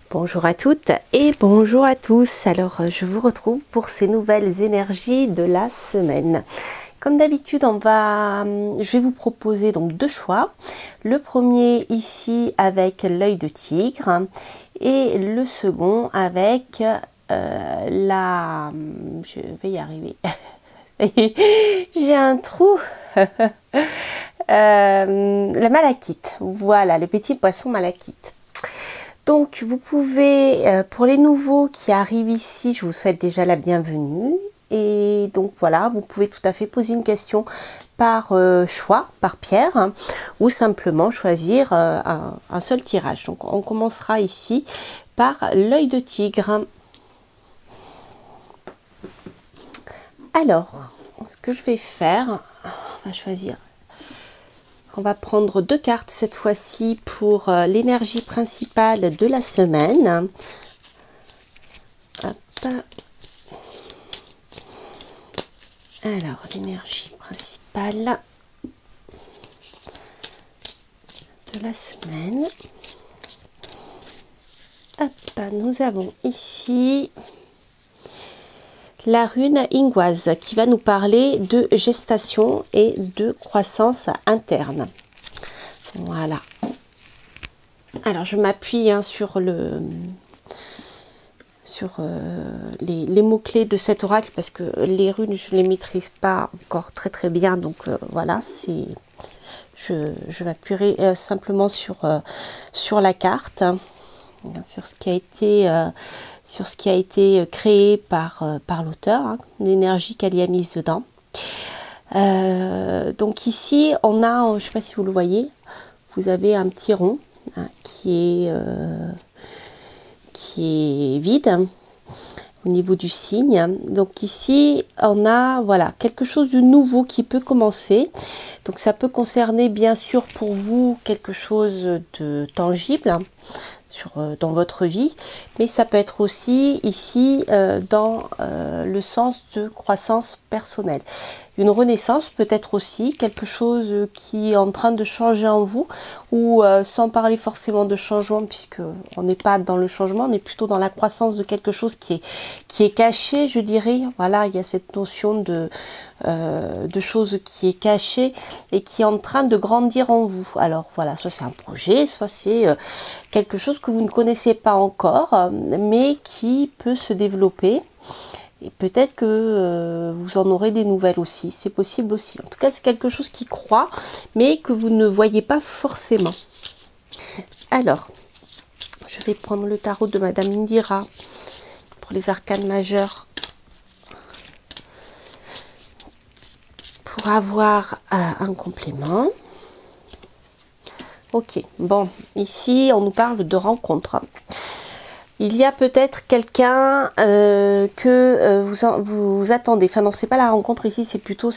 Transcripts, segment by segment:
Bonjour à toutes et bonjour à tous. Alors je vous retrouve pour ces nouvelles énergies de la semaine. Comme d'habitude, je vais vous proposer donc deux choix. Le premier ici avec l'œil de tigre et le second avec je vais y arriver. J'ai un trou. La malachite. Voilà, le petit poisson malachite. Donc vous pouvez, pour les nouveaux qui arrivent ici, je vous souhaite déjà la bienvenue. Et donc voilà, vous pouvez tout à fait poser une question par choix, par pierre, hein, ou simplement choisir un seul tirage. Donc on commencera ici par l'œil de tigre. Alors, ce que je vais faire, on va choisir. On va prendre deux cartes cette fois-ci pour l'énergie principale de la semaine. Hop. Alors, l'énergie principale de la semaine. Hop, nous avons ici la rune Ingwaz qui va nous parler de gestation et de croissance interne. Voilà. Alors je m'appuie sur les mots-clés de cet oracle parce que les runes je ne les maîtrise pas encore très bien. Donc voilà, je m'appuierai simplement sur la carte, sur ce qui a été créé par l'auteur, hein, l'énergie qu'elle y a mise dedans. Donc ici on a, je ne sais pas si vous le voyez, vous avez un petit rond, hein, qui est vide, hein, au niveau du signe. Donc ici on a voilà quelque chose de nouveau qui peut commencer. Donc ça peut concerner bien sûr pour vous quelque chose de tangible, hein, dans votre vie, mais ça peut être aussi ici dans le sens de croissance personnelle. Une renaissance peut être aussi quelque chose qui est en train de changer en vous, ou sans parler forcément de changement, puisque on n'est pas dans le changement, on est plutôt dans la croissance de quelque chose qui est caché, je dirais. Voilà, il y a cette notion de chose qui est cachée et qui est en train de grandir en vous. Alors voilà, soit c'est un projet, soit c'est quelque chose que vous ne connaissez pas encore, mais qui peut se développer. Et peut-être que vous en aurez des nouvelles aussi, c'est possible aussi. En tout cas, c'est quelque chose qui croît, mais que vous ne voyez pas forcément. Alors, je vais prendre le tarot de Madame Indira pour les arcanes majeures, pour avoir un complément. Ok, bon, ici on nous parle de rencontre. Il y a peut-être quelqu'un que vous attendez. Enfin non, c'est pas la rencontre ici, c'est plutôt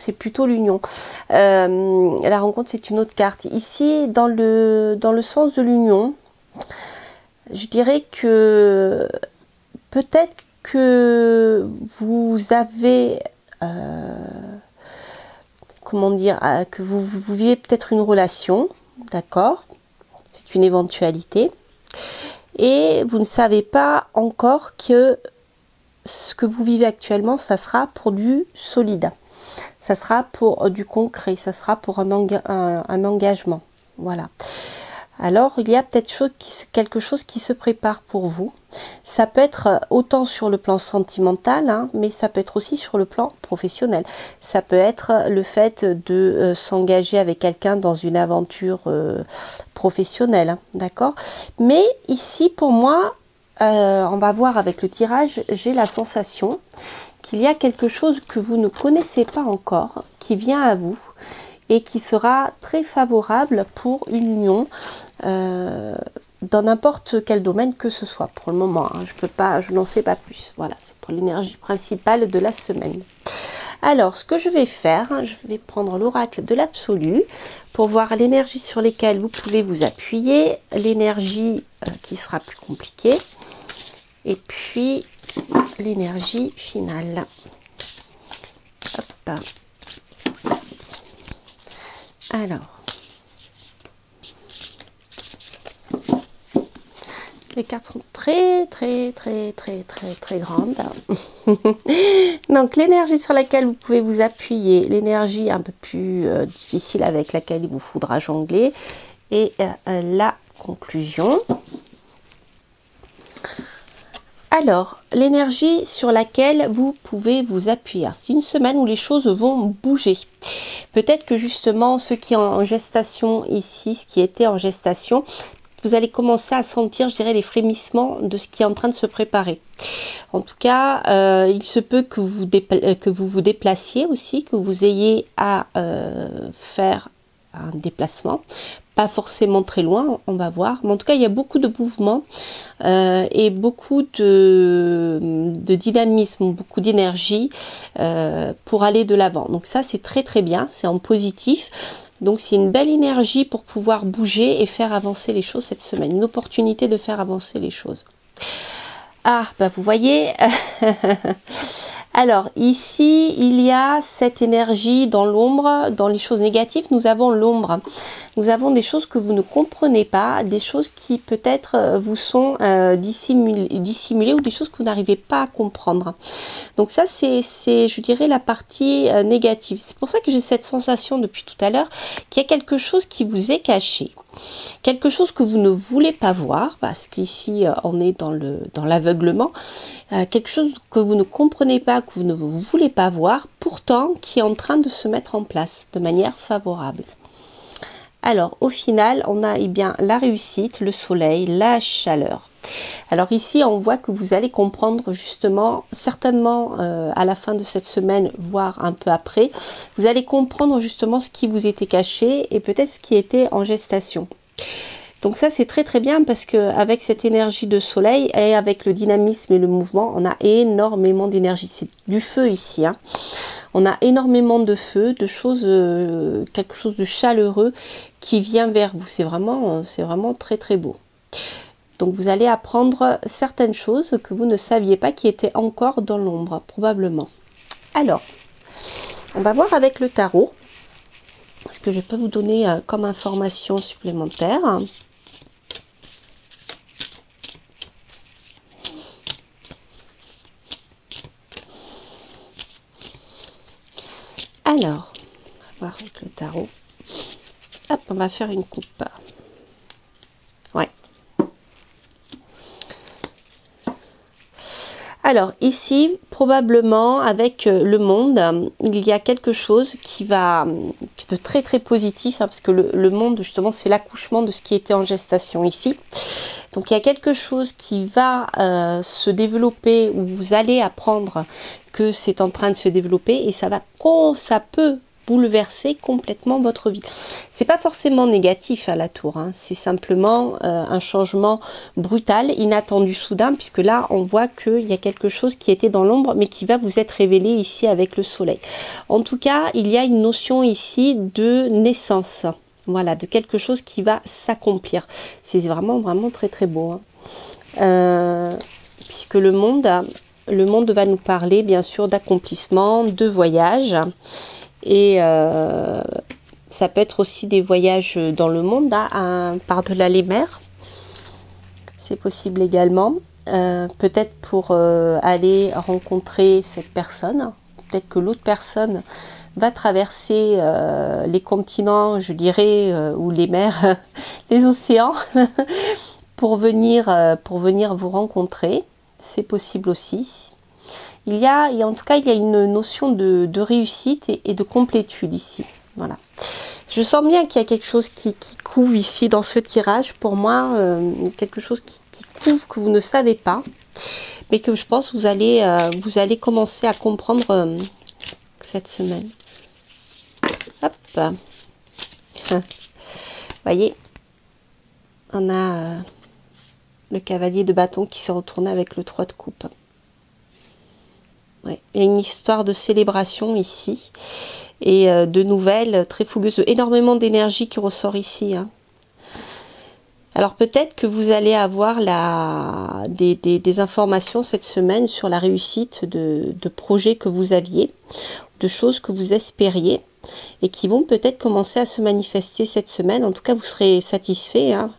l'union. La rencontre, c'est une autre carte. Ici, dans le sens de l'union, je dirais que peut-être que vous avez comment dire, que vous vivez peut-être une relation, d'accord? C'est une éventualité. Et vous ne savez pas encore que ce que vous vivez actuellement, ça sera pour du solide. Ça sera pour du concret, ça sera pour un engagement. Voilà. Alors, il y a peut-être quelque chose qui se prépare pour vous. Ça peut être autant sur le plan sentimental, hein, mais ça peut être aussi sur le plan professionnel. Ça peut être le fait de s'engager avec quelqu'un dans une aventure professionnelle, hein, d'accord? Mais ici, pour moi, on va voir avec le tirage, j'ai la sensation qu'il y a quelque chose que vous ne connaissez pas encore, qui vient à vous, et qui sera très favorable pour une union dans n'importe quel domaine que ce soit pour le moment. Hein, je n'en sais pas plus. Voilà, c'est pour l'énergie principale de la semaine. Alors, ce que je vais faire, hein, je vais prendre l'oracle de l'absolu pour voir l'énergie sur lesquelles vous pouvez vous appuyer, l'énergie qui sera plus compliquée, et puis l'énergie finale. Hop. Alors, les cartes sont très grandes. Donc l'énergie sur laquelle vous pouvez vous appuyer, l'énergie un peu plus difficile avec laquelle il vous faudra jongler, et la conclusion. Alors, l'énergie sur laquelle vous pouvez vous appuyer. C'est une semaine où les choses vont bouger. Peut-être que justement, ceux qui sont en gestation ici, ce qui était en gestation, vous allez commencer à sentir, je dirais, les frémissements de ce qui est en train de se préparer. En tout cas, il se peut que vous vous déplaciez aussi, que vous ayez à faire un déplacement. Pas forcément très loin, on va voir. Mais en tout cas, il y a beaucoup de mouvements et beaucoup de dynamisme, beaucoup d'énergie pour aller de l'avant. Donc ça, c'est très bien, c'est en positif. Donc c'est une belle énergie pour pouvoir bouger et faire avancer les choses cette semaine. Une opportunité de faire avancer les choses. Ah, bah vous voyez... Alors, ici, il y a cette énergie dans l'ombre, dans les choses négatives, nous avons l'ombre. Nous avons des choses que vous ne comprenez pas, des choses qui peut-être vous sont dissimulées ou des choses que vous n'arrivez pas à comprendre. Donc ça, c'est je dirais, la partie négative. C'est pour ça que j'ai cette sensation depuis tout à l'heure qu'il y a quelque chose qui vous est caché. Quelque chose que vous ne voulez pas voir, parce qu'ici on est dans l'aveuglement, quelque chose que vous ne comprenez pas, que vous ne voulez pas voir, pourtant qui est en train de se mettre en place de manière favorable. Alors au final, on a bien la réussite, le soleil, la chaleur. Alors ici, on voit que vous allez comprendre justement, certainement à la fin de cette semaine, voire un peu après, vous allez comprendre justement ce qui vous était caché et peut-être ce qui était en gestation. Donc ça, c'est très bien parce qu'avec cette énergie de soleil et avec le dynamisme et le mouvement, on a énormément d'énergie. C'est du feu ici, hein. On a énormément de feu, de choses, quelque chose de chaleureux qui vient vers vous. C'est vraiment très beau. Donc vous allez apprendre certaines choses que vous ne saviez pas qui étaient encore dans l'ombre, probablement. Alors, on va voir avec le tarot ce que je peux vous donner comme information supplémentaire. Alors, on va voir avec le tarot. Hop, on va faire une coupe. Ouais. Alors ici, probablement avec le monde, il y a quelque chose qui va de très positif, hein, parce que le monde justement c'est l'accouchement de ce qui était en gestation ici. Donc il y a quelque chose qui va se développer, où vous allez apprendre que c'est en train de se développer et ça peut bouleverser complètement votre vie. C'est pas forcément négatif à la tour, hein. C'est simplement un changement brutal, inattendu, soudain, puisque là on voit qu'il y a quelque chose qui était dans l'ombre mais qui va vous être révélé ici avec le soleil. En tout cas, il y a une notion ici de naissance, voilà, de quelque chose qui va s'accomplir. C'est vraiment très beau, hein. Puisque le monde va nous parler bien sûr d'accomplissement, de voyage. Et ça peut être aussi des voyages dans le monde, hein, par-delà les mers. C'est possible également. Peut-être pour aller rencontrer cette personne. Peut-être que l'autre personne va traverser les continents, je dirais, ou les mers, les océans, pour venir vous rencontrer. C'est possible aussi. En tout cas, il y a une notion de réussite et de complétude ici. Voilà. Je sens bien qu'il y a quelque chose qui couvre ici dans ce tirage. Pour moi, quelque chose qui couvre que vous ne savez pas, mais que je pense que vous allez commencer à comprendre cette semaine. Hop. Vous voyez, on a le cavalier de bâton qui s'est retourné avec le 3 de coupe. Ouais. Il y a une histoire de célébration ici et de nouvelles très fougueuses, énormément d'énergie qui ressort ici, hein. Alors peut-être que vous allez avoir des informations cette semaine sur la réussite de projets que vous aviez, de choses que vous espériez. et qui vont peut-être commencer à se manifester cette semaine. En tout cas, vous serez satisfait, hein.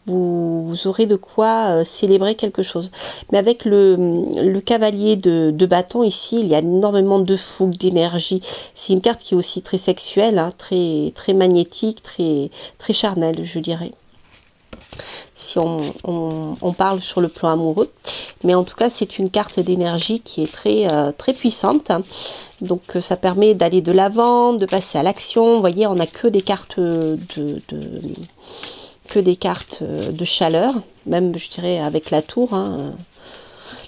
Vous aurez de quoi célébrer quelque chose. Mais avec le cavalier de bâton ici, il y a énormément de fougue, d'énergie. C'est une carte qui est aussi très sexuelle, hein, très, très magnétique, très, très charnelle, je dirais. Si on parle sur le plan amoureux. Mais en tout cas, c'est une carte d'énergie qui est très, très puissante. Donc, ça permet d'aller de l'avant, de passer à l'action. Vous voyez, on n'a que des cartes de chaleur, même je dirais avec la tour, hein.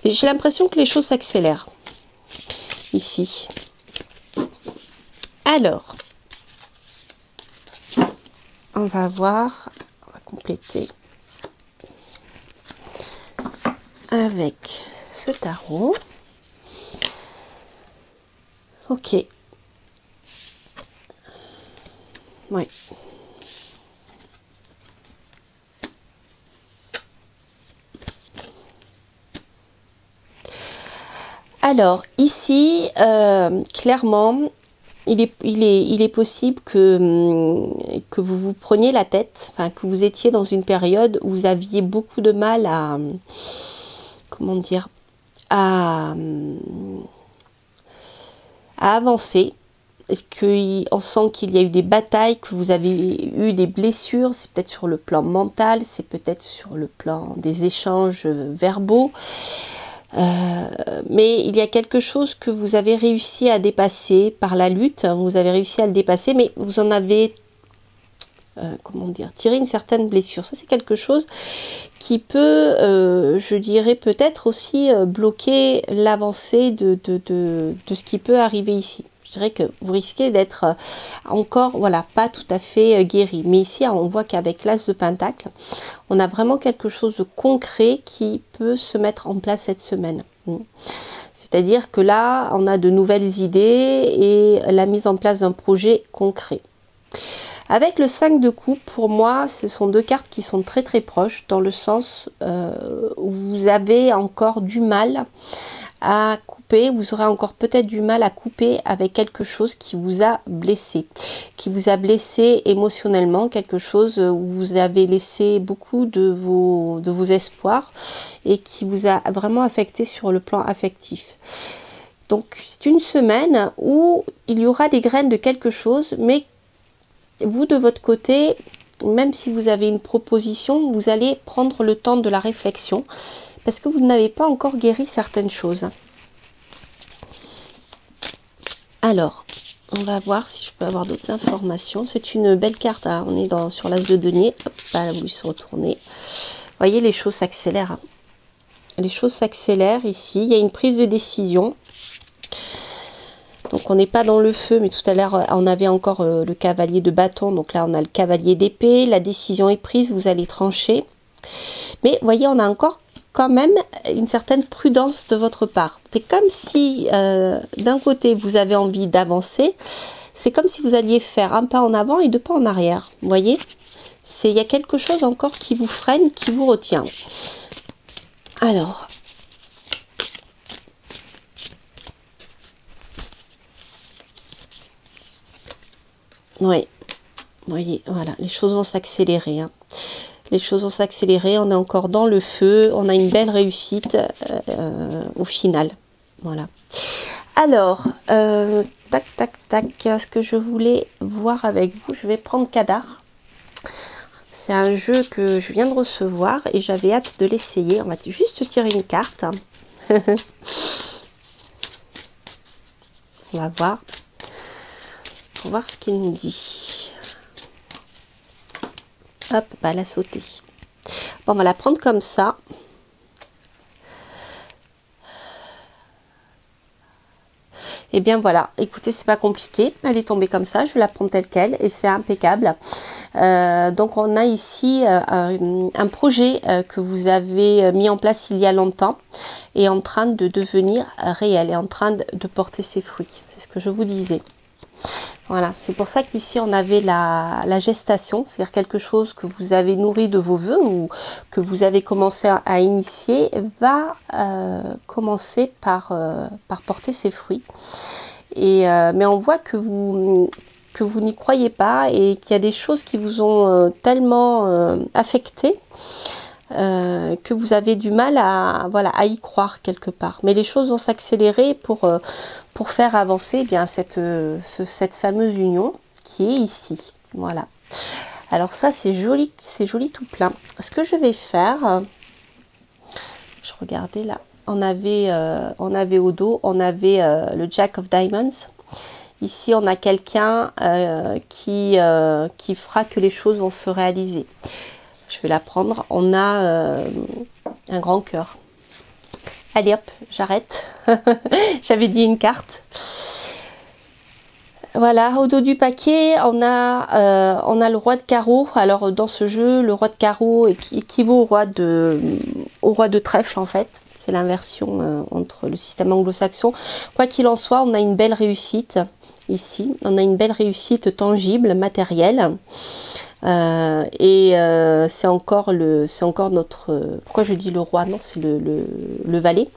J'ai l'impression que les choses s'accélèrent ici. Alors, on va voir, on va compléter avec ce tarot. Ok. Oui. Alors, ici, clairement, il est possible que vous vous preniez la tête, enfin, que vous étiez dans une période où vous aviez beaucoup de mal à, comment dire, à avancer. Est-ce qu'on sent qu'il y a eu des batailles, que vous avez eu des blessures? C'est peut-être sur le plan mental, c'est peut-être sur le plan des échanges verbaux. Mais il y a quelque chose que vous avez réussi à dépasser par la lutte. Vous avez réussi à le dépasser, mais vous en avez, comment dire, tiré une certaine blessure. Ça, c'est quelque chose qui peut, je dirais, peut-être aussi bloquer l'avancée de ce qui peut arriver ici. Je dirais que vous risquez d'être encore, voilà, pas tout à fait guéri. Mais ici, on voit qu'avec l'As de Pentacle, on a vraiment quelque chose de concret qui peut se mettre en place cette semaine. C'est-à-dire que là, on a de nouvelles idées et la mise en place d'un projet concret. Avec le 5 de coupe, pour moi, ce sont deux cartes qui sont très très proches, dans le sens où vous avez encore du mal à couper, vous aurez encore peut-être du mal à couper avec quelque chose qui vous a blessé, émotionnellement, quelque chose où vous avez laissé beaucoup de vos espoirs et qui vous a vraiment affecté sur le plan affectif. Donc c'est une semaine où il y aura des graines de quelque chose, mais vous de votre côté, même si vous avez une proposition, vous allez prendre le temps de la réflexion parce que vous n'avez pas encore guéri certaines choses. Alors, on va voir si je peux avoir d'autres informations. C'est une belle carte, hein. On est sur l'As de denier. Hop, elle a voulu se retourner. Vous voyez, les choses s'accélèrent. Les choses s'accélèrent ici. Il y a une prise de décision. Donc, on n'est pas dans le feu, mais tout à l'heure, on avait encore le cavalier de bâton. Donc là, on a le cavalier d'épée. La décision est prise, vous allez trancher. Mais, vous voyez, on a encore quand même une certaine prudence de votre part. C'est comme si d'un côté vous avez envie d'avancer, c'est comme si vous alliez faire un pas en avant et deux pas en arrière. Vous voyez, il y a quelque chose encore qui vous freine, qui vous retient. Alors, oui, vous voyez, voilà, les choses vont s'accélérer, hein. Les choses vont s'accélérer, on est encore dans le feu, on a une belle réussite au final. Voilà. Alors, tac, tac, tac, ce que je voulais voir avec vous, je vais prendre Kadar. C'est un jeu que je viens de recevoir et j'avais hâte de l'essayer. On va juste tirer une carte. On va voir. Pour voir ce qu'il nous dit. Hop, bah, elle a sauté. Bon, on va la prendre comme ça. Et bien voilà, écoutez, c'est pas compliqué. Elle est tombée comme ça, je vais la prendre telle qu'elle et c'est impeccable. Donc on a ici un projet que vous avez mis en place il y a longtemps et en train de devenir réel, et en train de porter ses fruits. C'est ce que je vous disais. Voilà, c'est pour ça qu'ici on avait la gestation, c'est-à-dire quelque chose que vous avez nourri de vos voeux ou que vous avez commencé à initier va commencer par porter ses fruits. Mais on voit que vous que vous n'y croyez pas et qu'il y a des choses qui vous ont tellement affecté que vous avez du mal à, voilà, à y croire quelque part. Mais les choses vont s'accélérer pour faire avancer bien cette fameuse union qui est ici. Voilà. Alors ça, c'est joli tout plein. Ce que je vais faire, je regardais là, on avait au dos, on avait le Jack of Diamonds. Ici, on a quelqu'un qui fera que les choses vont se réaliser. Je vais la prendre. On a un grand cœur. Allez hop, j'arrête. J'avais dit une carte. Voilà, au dos du paquet, on a le roi de carreau. Alors dans ce jeu, le roi de carreau équivaut au roi de trèfle en fait. C'est l'inversion entre le système anglo-saxon. Quoi qu'il en soit, on a une belle réussite ici. On a une belle réussite tangible, matérielle. C'est encore notre... Pourquoi je dis le roi? Non, c'est le valet.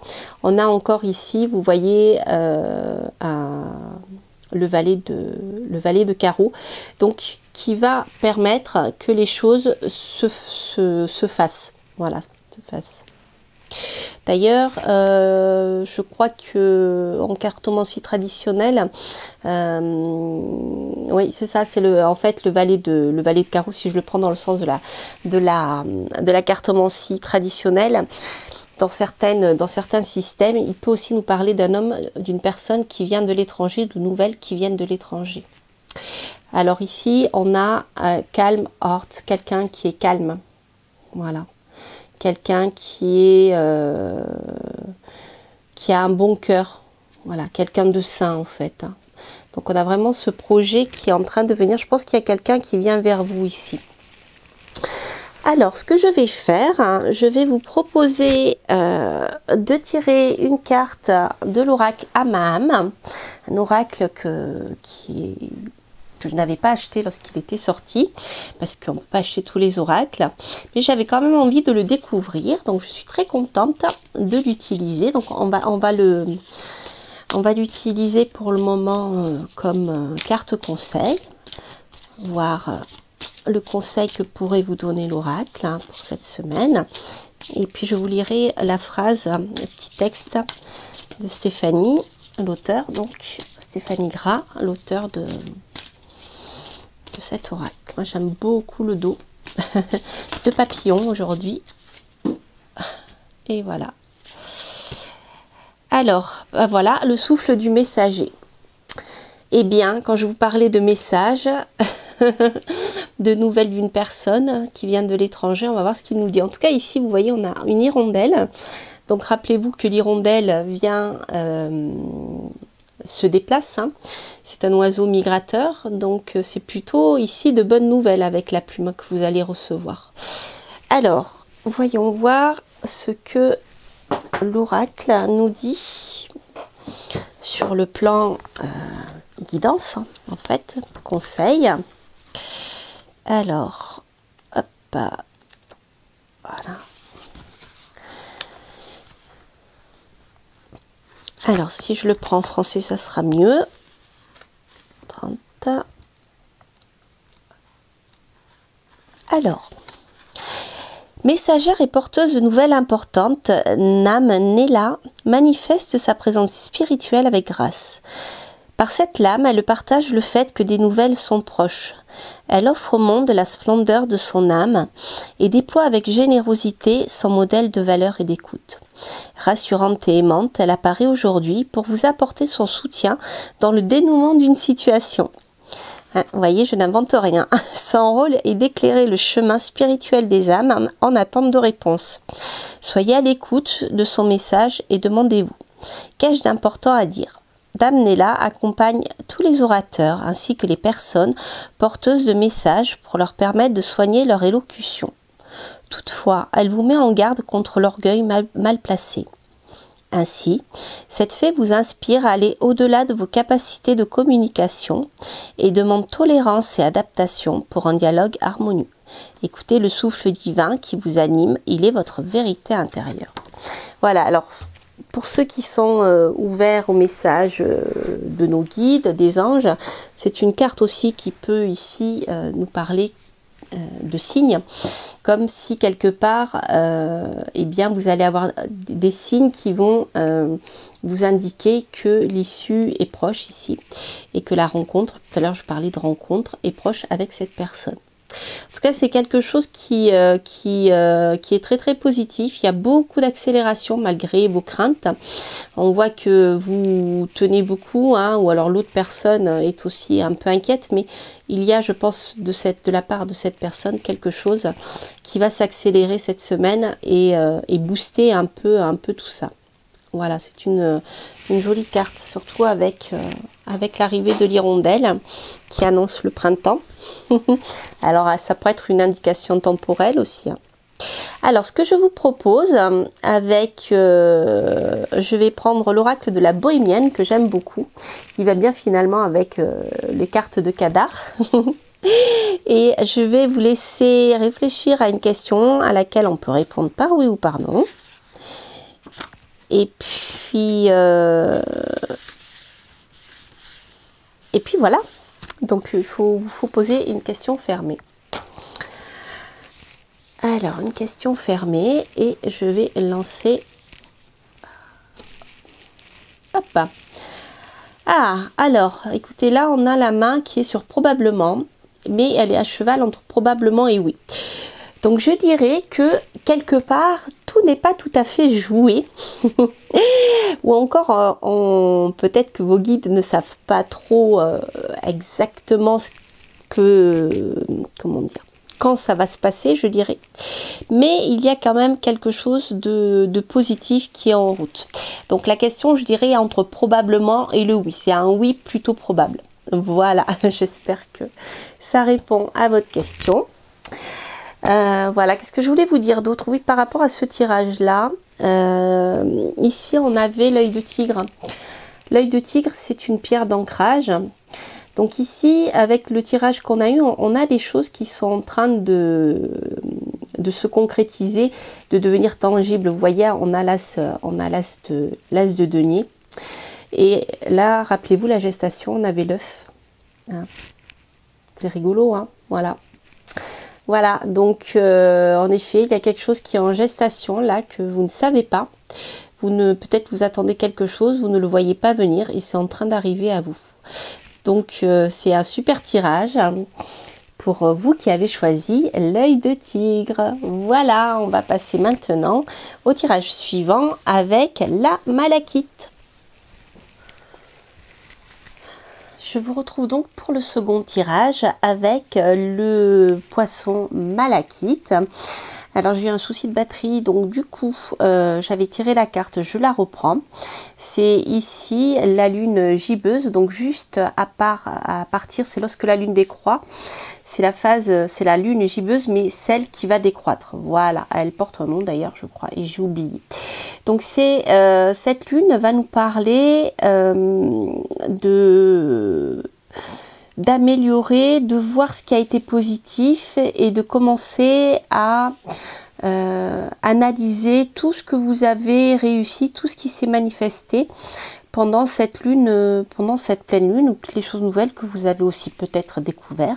On a encore ici, vous voyez, le valet de carreau, donc qui va permettre que les choses se fassent. Voilà, se fassent. D'ailleurs, je crois que en cartomancie traditionnelle, oui, c'est ça, c'est en fait le valet de carreau, si je le prends dans le sens de la cartomancie traditionnelle. Dans certains systèmes, il peut aussi nous parler d'un homme, d'une personne qui vient de l'étranger, de nouvelles qui viennent de l'étranger. Alors ici, on a calm heart, quelqu'un qui est calme. Voilà. Quelqu'un qui a un bon cœur. Voilà, quelqu'un de sain en fait. Donc on a vraiment ce projet qui est en train de venir. Je pense qu'il y a quelqu'un qui vient vers vous ici. Alors, ce que je vais faire, je vais vous proposer de tirer une carte de l'oracle Amam, un oracle que je n'avais pas acheté lorsqu'il était sorti, parce qu'on ne peut pas acheter tous les oracles, mais j'avais quand même envie de le découvrir, donc je suis très contente de l'utiliser. Donc on va l'utiliser pour le moment comme carte conseil, voir le conseil que pourrait vous donner l'oracle pour cette semaine. Et puis je vous lirai la phrase, le petit texte de Stéphanie, l'auteur, donc Stéphanie Gras, l'auteur de cet oracle. Moi j'aime beaucoup le dos de papillon aujourd'hui. Et voilà. Alors, voilà, le souffle du messager. Eh bien, quand je vous parlais de messages, de nouvelles d'une personne qui vient de l'étranger, on va voir ce qu'il nous dit. En tout cas, ici, vous voyez, on a une hirondelle. Donc, rappelez-vous que l'hirondelle vient se déplace. Hein. C'est un oiseau migrateur. Donc, c'est plutôt ici de bonnes nouvelles avec la plume que vous allez recevoir. Alors, voyons voir ce que l'oracle nous dit sur le plan guidance, en fait, conseil. Alors, hop, voilà. Alors, si je le prends en français, ça sera mieux. 30. Alors, messagère et porteuse de nouvelles importantes, Nam Nela manifeste sa présence spirituelle avec grâce. Par cette lame, elle partage le fait que des nouvelles sont proches. Elle offre au monde la splendeur de son âme et déploie avec générosité son modèle de valeur et d'écoute. Rassurante et aimante, elle apparaît aujourd'hui pour vous apporter son soutien dans le dénouement d'une situation. Vous voyez, je n'invente rien. Son rôle est d'éclairer le chemin spirituel des âmes en attente de réponse. Soyez à l'écoute de son message et demandez-vous, qu'ai-je d'important à dire ? Dame Nela accompagne tous les orateurs ainsi que les personnes porteuses de messages pour leur permettre de soigner leur élocution. Toutefois, elle vous met en garde contre l'orgueil mal placé. Ainsi, cette fée vous inspire à aller au-delà de vos capacités de communication et demande tolérance et adaptation pour un dialogue harmonieux. Écoutez le souffle divin qui vous anime, il est votre vérité intérieure. Voilà, alors pour ceux qui sont ouverts aux messages de nos guides, des anges, c'est une carte aussi qui peut ici nous parler de signes, comme si quelque part, eh bien, vous allez avoir des signes qui vont vous indiquer que l'issue est proche ici, et que la rencontre, tout à l'heure je parlais de rencontre, est proche avec cette personne. En tout cas, c'est quelque chose qui est très très positif. Il y a beaucoup d'accélération malgré vos craintes. On voit que vous tenez beaucoup, hein, ou alors l'autre personne est aussi un peu inquiète, mais il y a, je pense, de la part de cette personne quelque chose qui va s'accélérer cette semaine et booster un peu tout ça. Voilà, c'est une jolie carte, surtout avec l'arrivée de l'hirondelle qui annonce le printemps. Alors, ça pourrait être une indication temporelle aussi. Alors, ce que je vous propose, je vais prendre l'oracle de la bohémienne, que j'aime beaucoup, qui va bien finalement avec les cartes de Kadar. Et je vais vous laisser réfléchir à une question à laquelle on peut répondre par oui ou par non. Et puis voilà. Donc il faut poser une question fermée. Alors une question fermée et je vais lancer. Hop. Ah, alors écoutez, là on a la main qui est sur probablement, mais elle est à cheval entre probablement et oui. Donc je dirais que quelque part, tout n'est pas tout à fait joué. Ou encore, peut-être que vos guides ne savent pas trop exactement comment dire, quand ça va se passer, je dirais. Mais il y a quand même quelque chose de positif qui est en route. Donc la question, je dirais, entre probablement et le oui. C'est un oui plutôt probable. Voilà, j'espère que ça répond à votre question. Voilà, qu'est-ce que je voulais vous dire d'autre? Oui, par rapport à ce tirage-là, ici on avait l'œil de tigre. L'œil de tigre, c'est une pierre d'ancrage. Donc ici, avec le tirage qu'on a eu, on a des choses qui sont en train de se concrétiser, de devenir tangibles. Vous voyez, on a l'as de denier. Et là, rappelez-vous, la gestation, on avait l'œuf. Hein. C'est rigolo, hein, voilà. Voilà, donc en effet, il y a quelque chose qui est en gestation là que vous ne savez pas. Peut-être vous attendez quelque chose, vous ne le voyez pas venir et c'est en train d'arriver à vous. Donc c'est un super tirage pour vous qui avez choisi l'œil de tigre. Voilà, on va passer maintenant au tirage suivant avec la malachite. Je vous retrouve donc pour le second tirage avec le poisson malachite. Alors j'ai eu un souci de batterie, donc du coup j'avais tiré la carte, je la reprends. C'est ici la lune gibbeuse, donc juste à partir, c'est lorsque la lune décroît. C'est la lune gibbeuse, mais celle qui va décroître. Voilà, elle porte un nom d'ailleurs, je crois, et j'ai oublié. Donc cette lune va nous parler d'améliorer, de voir ce qui a été positif et de commencer à analyser tout ce que vous avez réussi, tout ce qui s'est manifesté pendant cette lune, pendant cette pleine lune, ou toutes les choses nouvelles que vous avez aussi peut-être découvert.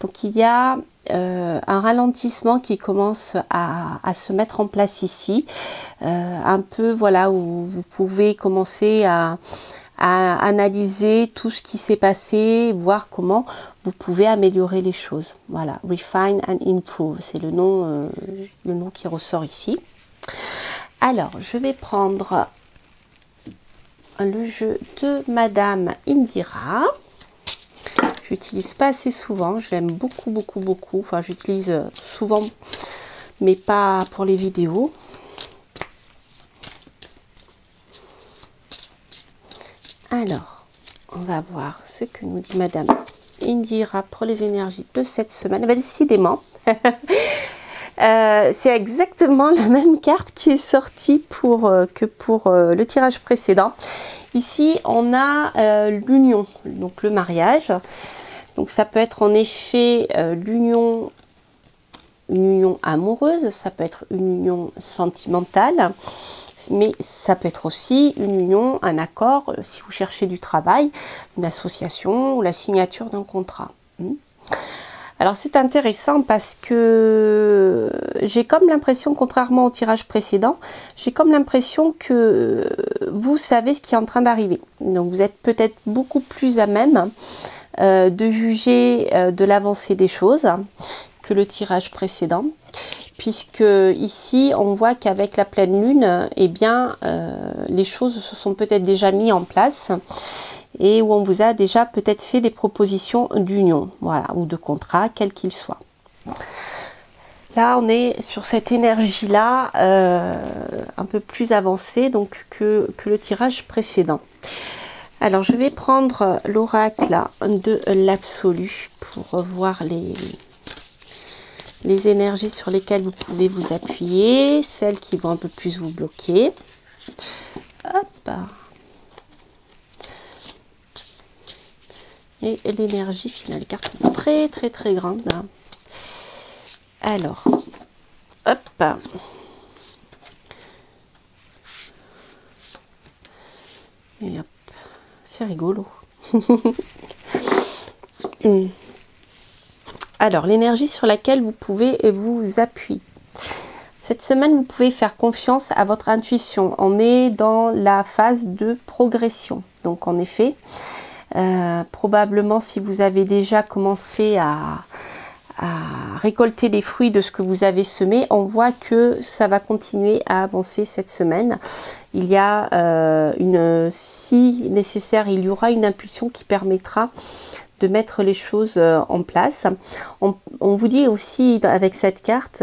Donc il y a un ralentissement qui commence à se mettre en place ici, un peu voilà où vous pouvez commencer à analyser tout ce qui s'est passé, voir comment vous pouvez améliorer les choses. Voilà, refine and improve, c'est le nom qui ressort ici. Alors, je vais prendre le jeu de Madame Indira. Je l'utilise pas assez souvent, je l'aime beaucoup, beaucoup, beaucoup. Enfin, j'utilise souvent, mais pas pour les vidéos. Alors, on va voir ce que nous dit Madame Indira pour les énergies de cette semaine. Eh bien, décidément, c'est exactement la même carte qui est sortie que pour le tirage précédent. Ici, on a l'union, donc le mariage. Donc, ça peut être en effet l'union une union amoureuse, ça peut être une union sentimentale, mais ça peut être aussi une union, un accord, si vous cherchez du travail, une association ou la signature d'un contrat. Alors c'est intéressant parce que j'ai comme l'impression, contrairement au tirage précédent, j'ai comme l'impression que vous savez ce qui est en train d'arriver. Donc vous êtes peut-être beaucoup plus à même de juger de l'avancée des choses que le tirage précédent, puisque ici on voit qu'avec la pleine lune, eh bien les choses se sont peut-être déjà mises en place et où on vous a déjà peut-être fait des propositions d'union, voilà, ou de contrat, quel qu'il soit. Là, on est sur cette énergie-là, un peu plus avancée donc, que le tirage précédent. Alors, je vais prendre l'oracle de l'absolu pour voir les énergies sur lesquelles vous pouvez vous appuyer, celles qui vont un peu plus vous bloquer. Hop. Et l'énergie finale, carte très très très grande. Alors, hop. Et hop, c'est rigolo. Alors, l'énergie sur laquelle vous pouvez vous appuyer. Cette semaine, vous pouvez faire confiance à votre intuition. On est dans la phase de progression. Donc, en effet, probablement si vous avez déjà commencé à récolter les fruits de ce que vous avez semé, on voit que ça va continuer à avancer cette semaine. Il y a si nécessaire, il y aura une impulsion qui permettra de mettre les choses en place. On vous dit aussi avec cette carte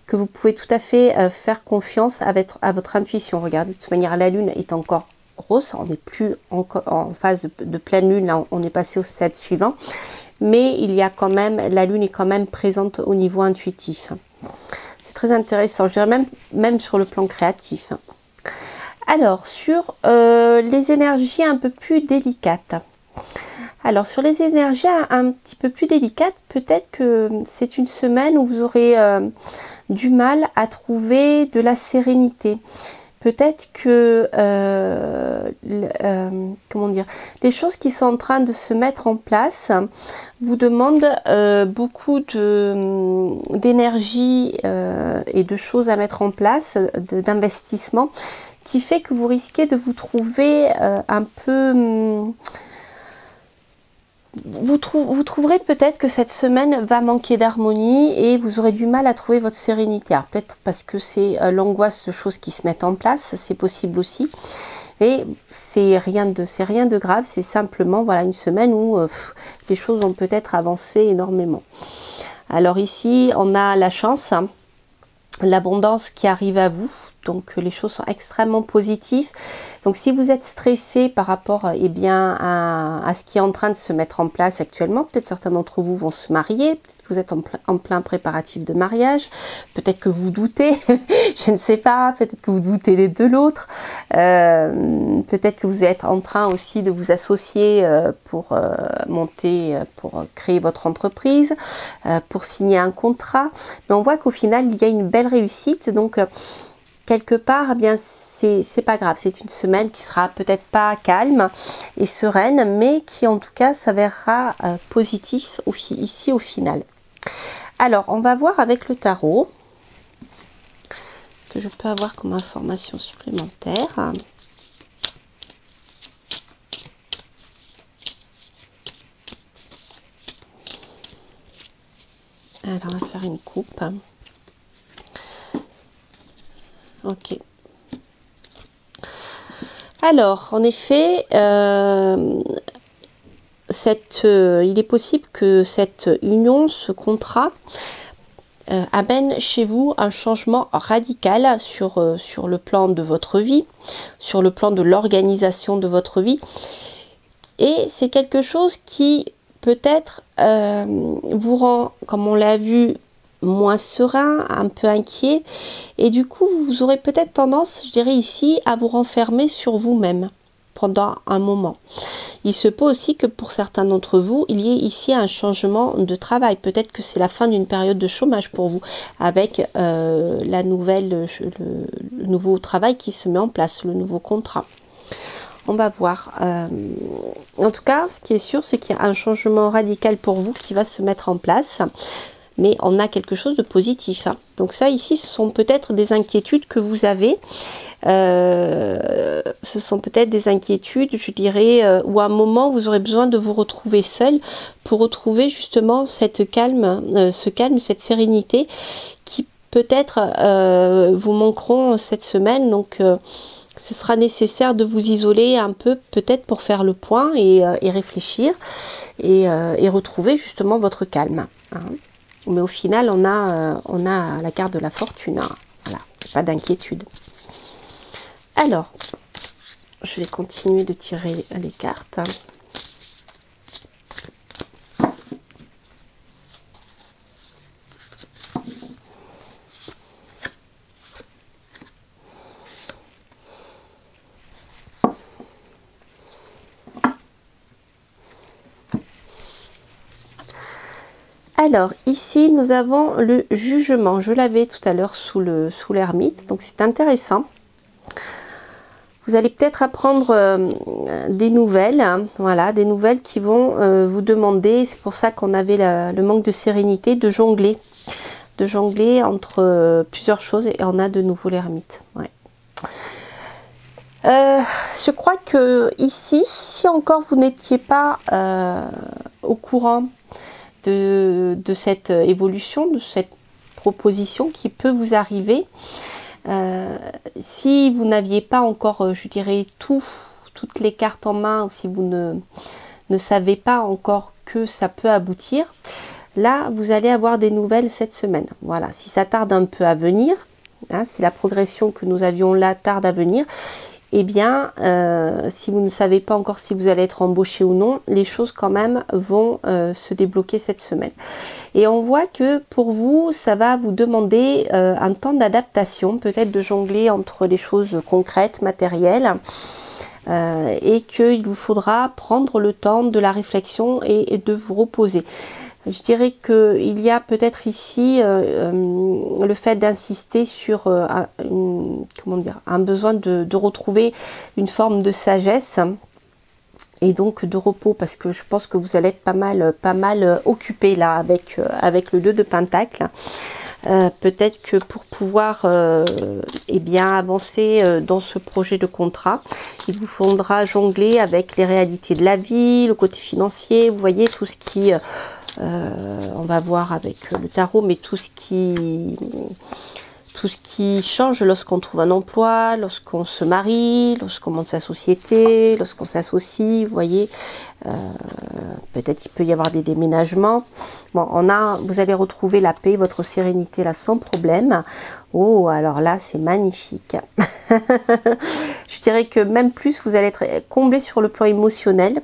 que vous pouvez tout à fait faire confiance à votre intuition. Regardez, de toute manière, la lune est encore grosse, on n'est plus en phase de pleine lune, là, on est passé au stade suivant, mais il y a quand même, la lune est quand même présente au niveau intuitif. C'est très intéressant, je dirais même sur le plan créatif. Alors, sur les énergies un peu plus délicates. Alors, sur les énergies un petit peu plus délicates, peut-être que c'est une semaine où vous aurez du mal à trouver de la sérénité. Peut-être que comment dire, les choses qui sont en train de se mettre en place vous demandent beaucoup d'énergie et de choses à mettre en place, d'investissement, qui fait que vous risquez de vous trouver un peu... Vous trouverez peut-être que cette semaine va manquer d'harmonie et vous aurez du mal à trouver votre sérénité. Alors peut-être parce que c'est l'angoisse de choses qui se mettent en place, c'est possible aussi. Et c'est rien de grave, c'est simplement voilà, une semaine où les choses vont peut-être avancer énormément. Alors ici, on a la chance, hein, l'abondance qui arrive à vous. Donc les choses sont extrêmement positives. Donc si vous êtes stressé par rapport eh bien, à ce qui est en train de se mettre en place actuellement, peut-être certains d'entre vous vont se marier, peut-être que vous êtes en plein préparatif de mariage, peut-être que vous doutez, je ne sais pas, peut-être que vous doutez de l'autre, peut-être que vous êtes en train aussi de vous associer pour pour créer votre entreprise, pour signer un contrat. Mais on voit qu'au final, il y a une belle réussite. Donc, quelque part, eh bien, c'est pas grave. C'est une semaine qui sera peut-être pas calme et sereine, mais qui en tout cas s'avérera positif ici au final. Alors, on va voir avec le tarot que je peux avoir comme information supplémentaire. Alors, on va faire une coupe. Ok. Alors, en effet, il est possible que cette union, ce contrat, amène chez vous un changement radical sur le plan de votre vie, sur le plan de l'organisation de votre vie. Et c'est quelque chose qui peut-être vous rend, comme on l'a vu, moins serein, un peu inquiet, et du coup vous aurez peut-être tendance, je dirais ici, à vous renfermer sur vous-même. pendant un moment. Il se peut aussi que pour certains d'entre vous, il y ait ici un changement de travail. Peut-être que c'est la fin d'une période de chômage pour vous, avec le nouveau travail qui se met en place, le nouveau contrat. On va voir. En tout cas, ce qui est sûr, c'est qu'il y a un changement radical pour vous qui va se mettre en place. Mais on a quelque chose de positif. Hein. Donc ça, ici, ce sont peut-être des inquiétudes que vous avez. Ce sont peut-être des inquiétudes, je dirais, où à un moment, vous aurez besoin de vous retrouver seul pour retrouver justement cette calme, ce calme, cette sérénité qui peut-être vous manqueront cette semaine. Donc, ce sera nécessaire de vous isoler un peu, peut-être pour faire le point et réfléchir et retrouver justement votre calme. Hein. Mais au final, on a la carte de la fortune. Hein. Voilà, pas d'inquiétude. Alors, je vais continuer de tirer les cartes. Alors, ici, nous avons le jugement. Je l'avais tout à l'heure sous l'ermite, donc c'est intéressant. Vous allez peut-être apprendre des nouvelles, hein, voilà, des nouvelles qui vont vous demander, c'est pour ça qu'on avait le manque de sérénité, de jongler entre plusieurs choses, et on a de nouveau l'ermite. Ouais. Je crois que ici, si encore vous n'étiez pas au courant de cette évolution, de cette proposition qui peut vous arriver, si vous n'aviez pas encore, je dirais, toutes les cartes en main, ou si vous ne savez pas encore que ça peut aboutir, là, vous allez avoir des nouvelles cette semaine. Voilà, si ça tarde un peu à venir, hein, si la progression que nous avions là tarde à venir, eh bien, si vous ne savez pas encore si vous allez être embauché ou non, les choses quand même vont se débloquer cette semaine. Et on voit que pour vous, ça va vous demander un temps d'adaptation, peut-être de jongler entre les choses concrètes, matérielles, et qu'il vous faudra prendre le temps de la réflexion et de vous reposer. Je dirais qu'il y a peut-être ici le fait d'insister sur un besoin de retrouver une forme de sagesse et donc de repos, parce que je pense que vous allez être pas mal occupé là avec le 2 de Pentacle. Peut-être que pour pouvoir bien avancer dans ce projet de contrat, il vous faudra jongler avec les réalités de la vie, le côté financier, vous voyez, tout ce qui... on va voir avec le tarot, mais tout ce qui change lorsqu'on trouve un emploi, lorsqu'on se marie, lorsqu'on monte sa société, lorsqu'on s'associe, vous voyez, peut-être il peut y avoir des déménagements. Bon, vous allez retrouver la paix, votre sérénité là sans problème. Oh, alors là, c'est magnifique. Je dirais que même plus, vous allez être comblé sur le plan émotionnel.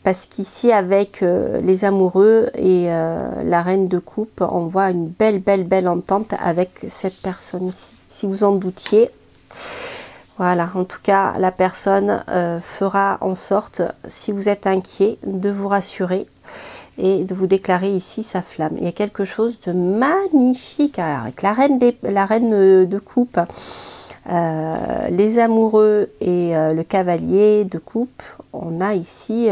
Parce qu'ici, avec les amoureux et la reine de coupe, on voit une belle entente avec cette personne ici. Si vous en doutiez, voilà, en tout cas, la personne fera en sorte, si vous êtes inquiet, de vous rassurer et de vous déclarer ici sa flamme. Il y a quelque chose de magnifique. Alors, avec la reine de coupe, les amoureux et le cavalier de coupe, on a ici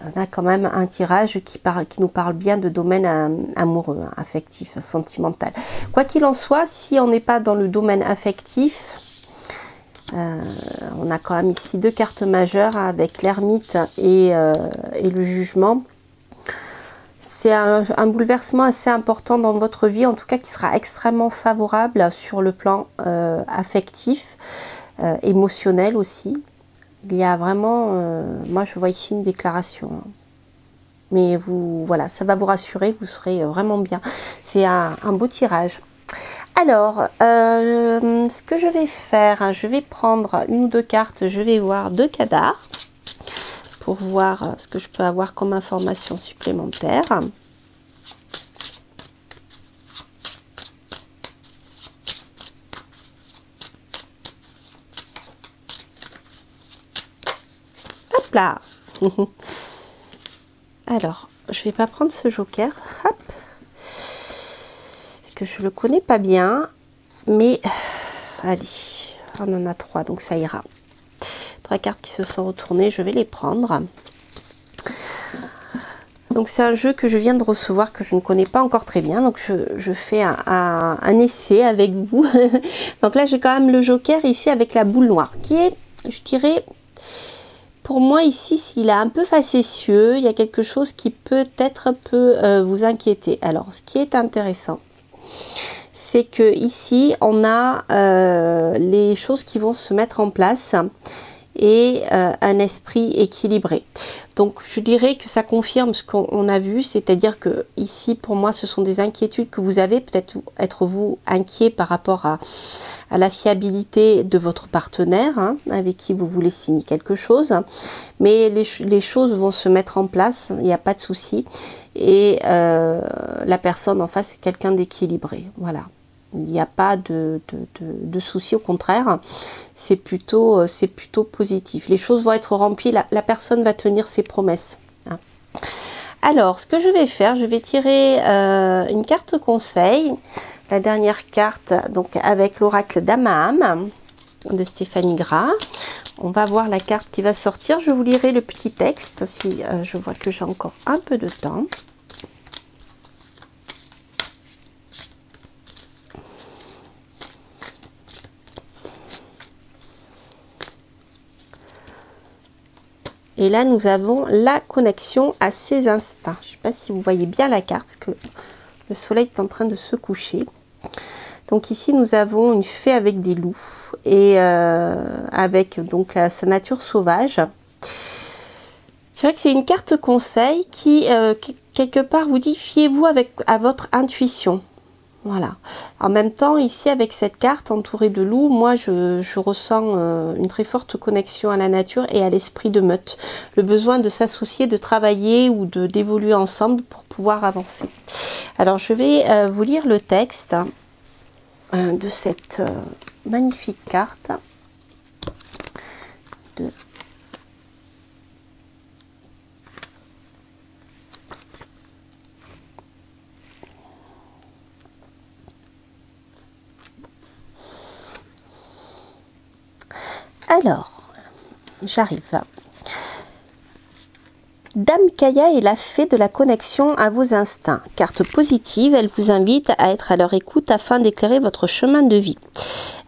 on a quand même un tirage qui nous parle bien de domaine amoureux, hein, affectif, sentimental. Quoi qu'il en soit, si on n'est pas dans le domaine affectif, on a quand même ici 2 cartes majeures, hein, avec l'ermite et le jugement. C'est un bouleversement assez important dans votre vie, en tout cas qui sera extrêmement favorable sur le plan affectif, émotionnel aussi. Il y a vraiment, moi je vois ici une déclaration. Mais voilà, ça va vous rassurer, vous serez vraiment bien. C'est un beau tirage. Alors, ce que je vais faire, je vais prendre 1 ou 2 cartes, je vais voir 2 cadavres pour voir ce que je peux avoir comme information supplémentaire. là. Alors, je vais pas prendre ce joker. Hop. Parce que je le connais pas bien. Mais, allez, on en a 3, donc ça ira. 3 cartes qui se sont retournées, je vais les prendre. Donc c'est un jeu que je viens de recevoir, que je ne connais pas encore très bien. Donc je fais un essai avec vous. Donc là j'ai quand même le joker ici avec la boule noire. Qui est, je dirais, pour moi ici, s'il est un peu facétieux, il y a quelque chose qui peut-être peut vous inquiéter. Alors ce qui est intéressant, c'est que ici on a les choses qui vont se mettre en place. Et un esprit équilibré. Donc je dirais que ça confirme ce qu'on a vu, c'est-à-dire que ici pour moi ce sont des inquiétudes que vous avez, peut-être être vous inquiet par rapport à la fiabilité de votre partenaire, hein, avec qui vous voulez signer quelque chose, mais les choses vont se mettre en place, il n'y a pas de souci, et la personne en face est quelqu'un d'équilibré, voilà. Il n'y a pas de souci, au contraire, c'est plutôt positif. Les choses vont être remplies, la personne va tenir ses promesses. Hein. Alors, ce que je vais faire, je vais tirer une carte conseil, la dernière carte, donc avec l'oracle d'Amaham de Stéphanie Gras. On va voir la carte qui va sortir. Je vous lirai le petit texte si je vois que j'ai encore un peu de temps. Et là, nous avons la connexion à ses instincts. Je ne sais pas si vous voyez bien la carte, parce que le soleil est en train de se coucher. Donc ici, nous avons une fée avec des loups et avec donc sa nature sauvage. Je dirais que c'est une carte conseil qui, quelque part, vous dit fiez-vous à votre intuition. Voilà. En même temps, ici, avec cette carte entourée de loups, moi, je ressens une très forte connexion à la nature et à l'esprit de meute. Le besoin de s'associer, de travailler ou d'évoluer ensemble pour pouvoir avancer. Alors, je vais vous lire le texte de cette magnifique carte. Alors, j'arrive. Dame Kaya est la fée de la connexion à vos instincts. Carte positive, elle vous invite à être à leur écoute afin d'éclairer votre chemin de vie.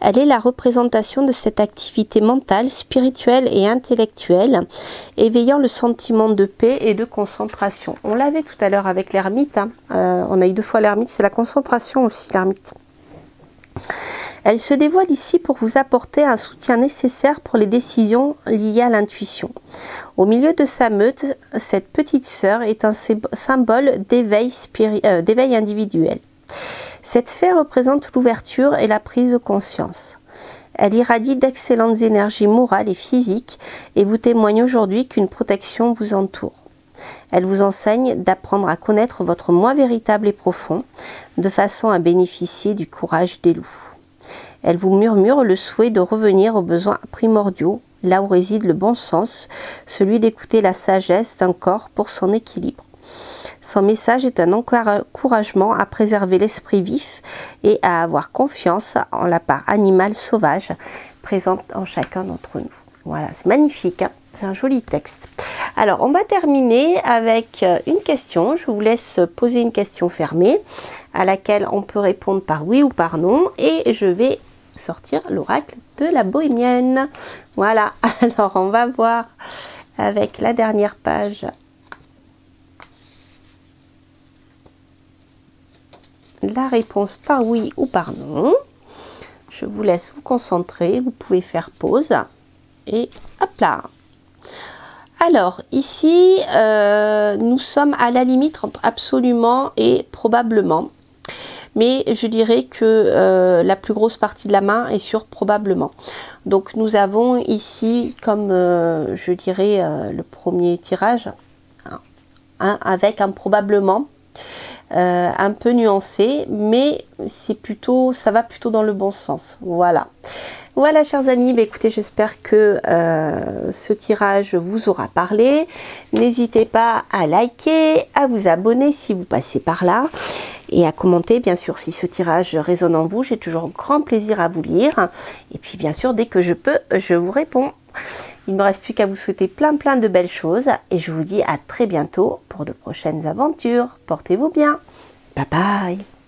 Elle est la représentation de cette activité mentale, spirituelle et intellectuelle, éveillant le sentiment de paix et de concentration. On l'avait tout à l'heure avec l'ermite. Hein. On a eu 2 fois l'ermite, c'est la concentration aussi, l'ermite. Elle se dévoile ici pour vous apporter un soutien nécessaire pour les décisions liées à l'intuition. Au milieu de sa meute, cette petite sœur est un symbole d'éveil individuel. Cette fée représente l'ouverture et la prise de conscience. Elle irradie d'excellentes énergies morales et physiques et vous témoigne aujourd'hui qu'une protection vous entoure. Elle vous enseigne d'apprendre à connaître votre moi véritable et profond, de façon à bénéficier du courage des loups. Elle vous murmure le souhait de revenir aux besoins primordiaux, là où réside le bon sens, celui d'écouter la sagesse d'un corps pour son équilibre. Son message est un encouragement à préserver l'esprit vif et à avoir confiance en la part animale sauvage présente en chacun d'entre nous. Voilà, c'est magnifique, hein, c'est un joli texte. Alors, on va terminer avec une question. Je vous laisse poser une question fermée à laquelle on peut répondre par oui ou par non. Et je vais sortir l'oracle de la bohémienne. Voilà, alors on va voir avec la dernière page la réponse par oui ou par non. Je vous laisse vous concentrer, vous pouvez faire pause et hop là. Alors ici, nous sommes à la limite entre absolument et probablement. Mais je dirais que la plus grosse partie de la main est sur probablement. Donc nous avons ici, comme je dirais le premier tirage, avec un probablement. un peu nuancé, mais c'est plutôt, ça va plutôt dans le bon sens. Voilà. Voilà, chers amis, bah, écoutez, j'espère que ce tirage vous aura parlé. N'hésitez pas à liker, à vous abonner si vous passez par là et à commenter, bien sûr, si ce tirage résonne en vous. J'ai toujours grand plaisir à vous lire. Et puis, bien sûr, dès que je peux, je vous réponds. Il ne me reste plus qu'à vous souhaiter plein de belles choses et je vous dis à très bientôt pour de prochaines aventures. Portez-vous bien. Bye bye.